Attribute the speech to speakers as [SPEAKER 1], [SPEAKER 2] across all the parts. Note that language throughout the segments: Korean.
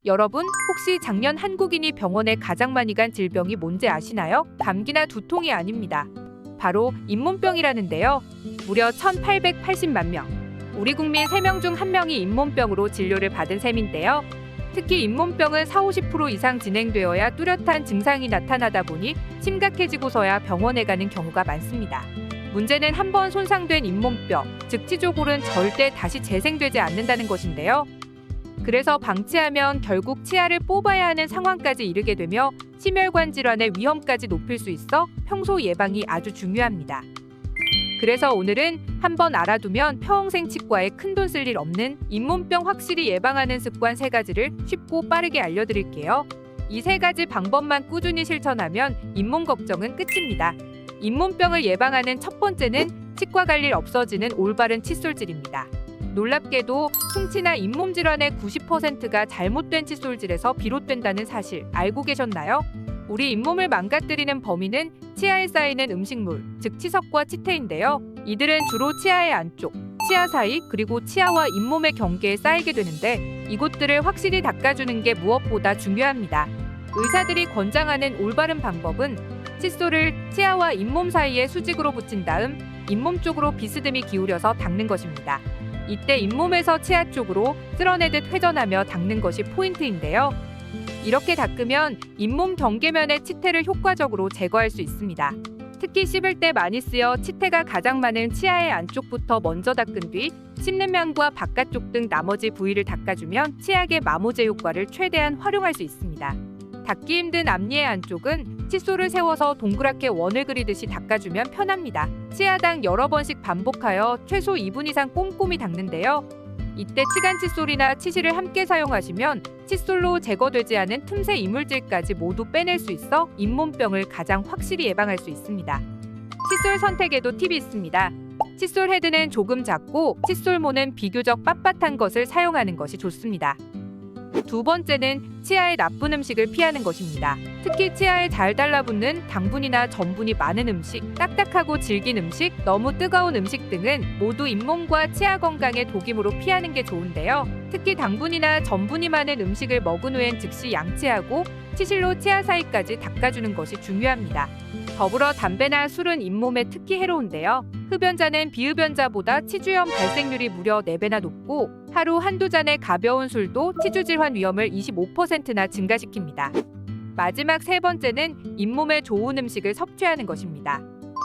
[SPEAKER 1] 여러분, 혹시 작년 한국인이 병원에 가장 많이 간 질병이 뭔지 아시나요? 감기나 두통이 아닙니다. 바로 잇몸병이라는데요. 무려 1,880만 명. 우리 국민 3명 중 1명이 잇몸병으로 진료를 받은 셈인데요. 특히 잇몸병은 40~50% 이상 진행되어야 뚜렷한 증상이 나타나다 보니 심각해지고서야 병원에 가는 경우가 많습니다. 문제는 한번 손상된 잇몸뼈, 즉 치조골은 절대 다시 재생되지 않는다는 것인데요. 그래서 방치하면 결국 치아를 뽑아야 하는 상황까지 이르게 되며 심혈관 질환의 위험까지 높일 수 있어 평소 예방이 아주 중요합니다. 그래서 오늘은 한번 알아두면 평생 치과에 큰돈 쓸 일 없는 잇몸병 확실히 예방하는 습관 3가지를 쉽고 빠르게 알려드릴게요. 이 3가지 방법만 꾸준히 실천하면 잇몸 걱정은 끝입니다. 잇몸병을 예방하는 첫 번째는 치과 갈 일 없어지는 올바른 칫솔질입니다. 놀랍게도 충치나 잇몸 질환의 90%가 잘못된 칫솔질에서 비롯된다는 사실 알고 계셨나요? 우리 잇몸을 망가뜨리는 범인은 치아에 쌓이는 음식물, 즉 치석과 치태인데요. 이들은 주로 치아의 안쪽, 치아 사이, 그리고 치아와 잇몸의 경계에 쌓이게 되는데 이곳들을 확실히 닦아주는 게 무엇보다 중요합니다. 의사들이 권장하는 올바른 방법은 칫솔을 치아와 잇몸 사이에 수직으로 붙인 다음 잇몸 쪽으로 비스듬히 기울여서 닦는 것입니다. 이때 잇몸에서 치아 쪽으로 쓸어내듯 회전하며 닦는 것이 포인트인데요. 이렇게 닦으면 잇몸 경계면의 치태를 효과적으로 제거할 수 있습니다. 특히 씹을 때 많이 쓰여 치태가 가장 많은 치아의 안쪽부터 먼저 닦은 뒤 씹는 면과 바깥쪽 등 나머지 부위를 닦아주면 치약의 마모제 효과를 최대한 활용할 수 있습니다. 닦기 힘든 앞니의 안쪽은 칫솔을 세워서 동그랗게 원을 그리듯이 닦아주면 편합니다. 치아당 여러 번씩 반복하여 최소 2분 이상 꼼꼼히 닦는데요. 이때 치간 칫솔이나 치실을 함께 사용하시면 칫솔로 제거되지 않은 틈새 이물질까지 모두 빼낼 수 있어 잇몸병을 가장 확실히 예방할 수 있습니다. 칫솔 선택에도 팁이 있습니다. 칫솔 헤드는 조금 작고 칫솔모는 비교적 빳빳한 것을 사용하는 것이 좋습니다. 두 번째는 치아에 나쁜 음식을 피하는 것입니다. 특히 치아에 잘 달라붙는 당분이나 전분이 많은 음식, 딱딱하고 질긴 음식, 너무 뜨거운 음식 등은 모두 잇몸과 치아 건강에 독이므로 피하는 게 좋은데요. 특히 당분이나 전분이 많은 음식을 먹은 후엔 즉시 양치하고 치실로 치아 사이까지 닦아주는 것이 중요합니다. 더불어 담배나 술은 잇몸에 특히 해로운데요. 흡연자는 비흡연자보다 치주염 발생률이 무려 4배나 높고 하루 한두 잔의 가벼운 술도 치주 질환 위험을 25%나 증가시킵니다. 마지막 3번째는 잇몸에 좋은 음식을 섭취하는 것입니다.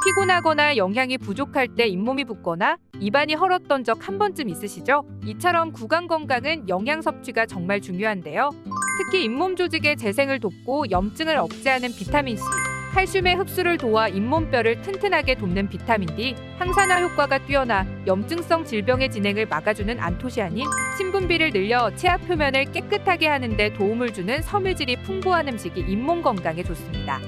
[SPEAKER 1] 피곤하거나 영양이 부족할 때 잇몸이 붓거나 입안이 헐었던 적 한 번쯤 있으시죠? 이처럼 구강 건강은 영양 섭취가 정말 중요한데요. 특히 잇몸 조직의 재생을 돕고 염증을 억제하는 비타민 C, 칼슘의 흡수를 도와 잇몸뼈를 튼튼하게 돕는 비타민 D, 항산화 효과가 뛰어나 염증성 질병의 진행을 막아주는 안토시아닌, 신분비를 늘려 치아 표면을 깨끗하게 하는 데 도움을 주는 섬유질이 풍부한 음식이 잇몸 건강에 좋습니다.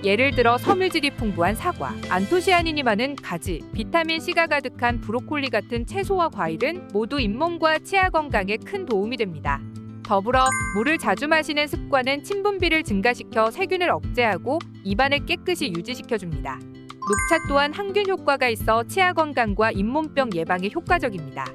[SPEAKER 1] 예를 들어 섬유질이 풍부한 사과, 안토시아닌이 많은 가지, 비타민 C가 가득한 브로콜리 같은 채소와 과일은 모두 잇몸과 치아 건강에 큰 도움이 됩니다. 더불어 물을 자주 마시는 습관은 침분비를 증가시켜 세균을 억제하고 입안을 깨끗이 유지시켜줍니다. 녹차 또한 항균 효과가 있어 치아 건강과 잇몸병 예방에 효과적입니다.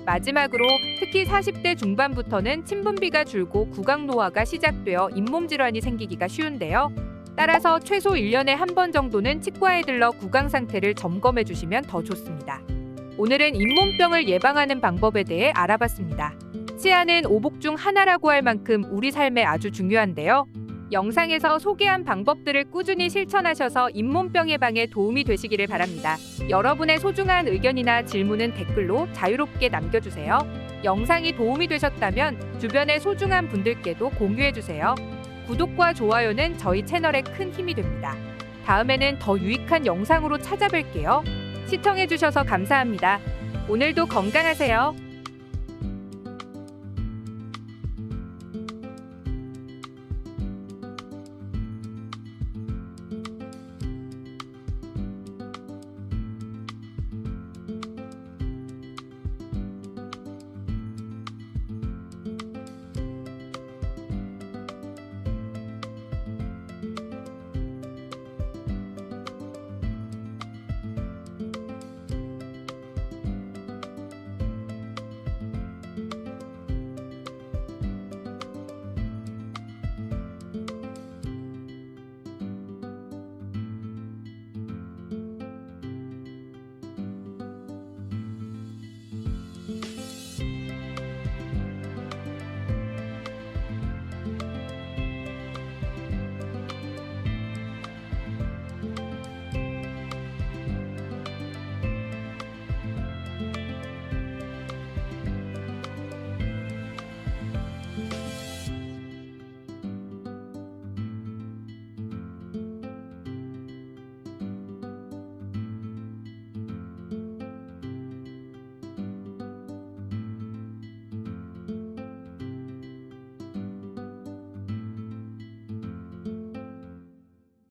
[SPEAKER 1] 마지막으로 특히 40대 중반부터는 침분비가 줄고 구강 노화가 시작되어 잇몸 질환이 생기기가 쉬운데요. 따라서 최소 1년에 한 번 정도는 치과에 들러 구강 상태를 점검해 주시면 더 좋습니다. 오늘은 잇몸병을 예방하는 방법에 대해 알아봤습니다. 치아는 오복 중 하나라고 할 만큼 우리 삶에 아주 중요한데요. 영상에서 소개한 방법들을 꾸준히 실천하셔서 잇몸병 예방에 도움이 되시기를 바랍니다. 여러분의 소중한 의견이나 질문은 댓글로 자유롭게 남겨주세요. 영상이 도움이 되셨다면 주변의 소중한 분들께도 공유해주세요. 구독과 좋아요는 저희 채널에 큰 힘이 됩니다. 다음에는 더 유익한 영상으로 찾아뵐게요. 시청해주셔서 감사합니다. 오늘도 건강하세요.